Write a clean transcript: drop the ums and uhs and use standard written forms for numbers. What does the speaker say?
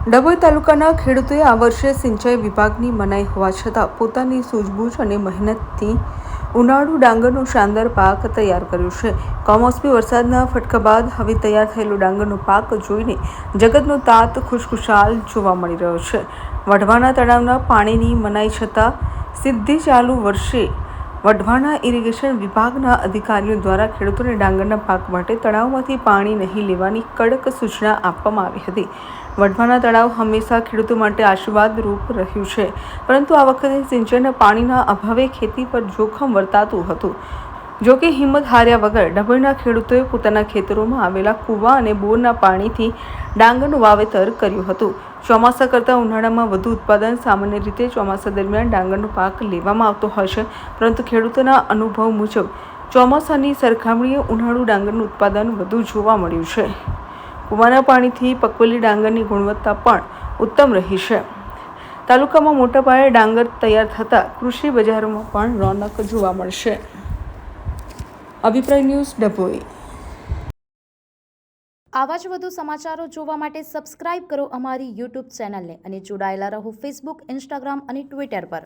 ડભોઈ તાલુકાના ખેડૂતોએ આ વર્ષે સિંચાઈ વિભાગની મનાઈ હોવા છતાં પોતાની સૂઝબૂઝ અને મહેનતથી ઉનાળુ ડાંગરનો શાનદાર પાક તૈયાર કર્યો છે। કમોસમી વરસાદના ફટકા બાદ હવે તૈયાર થયેલો ડાંગરનો પાક જોઈને જગતનો તાત ખુશખુશાલ જોવા મળી રહ્યો છે। વઢવાણા તળાવના પાણીની મનાઈ છતાં સીધી ચાલુ વર્ષે વઢવાણા ઇરિગેશન વિભાગના અધિકારીઓ દ્વારા ખેડૂતોને ડાંગરના પાક માટે તળાવમાંથી પાણી નહીં લેવાની કડક સૂચના આપવામાં આવી હતી। વઢવાણા તળાવ હંમેશા ખેડૂતો માટે આશીર્વાદરૂપ રહ્યું છે, પરંતુ આ વખતે સિંચાઈના પાણીના અભાવે ખેતી પર જોખમ વર્તાતું હતું। જો કે હિંમત હાર્યા વગર ડભોઈના ખેડૂતોએ પોતાના ખેતરોમાં આવેલા કૂવા અને બોરના પાણીથી ડાંગરનું વાવેતર કર્યું હતું। ચોમાસા કરતાં ઉનાળામાં વધુ ઉત્પાદન સામાન્ય રીતે ચોમાસા દરમિયાન ડાંગરનો પાક લેવામાં આવતો હોય છે, પરંતુ ખેડૂતોના અનુભવ મુજબ ચોમાસાની સરખામણીએ ઉનાળુ ડાંગરનું ઉત્પાદન વધુ જોવા મળ્યું છે। કૂવાના પાણીથી પકવેલી ડાંગરની ગુણવત્તા પણ ઉત્તમ રહી છે। તાલુકામાં મોટા પાયે ડાંગર તૈયાર થતાં કૃષિ બજારોમાં પણ રોનક જોવા મળશે। અભિપ્રાય ન્યૂઝ ડભોઈ। આવા જ વધુ સમાચારો જોવા માટે સબસ્ક્રાઇબ કરો અમારી યુટ્યુબ ચેનલને અને જોડાયેલા રહો ફેસબુક, ઇન્સ્ટાગ્રામ અને ટ્વિટર પર।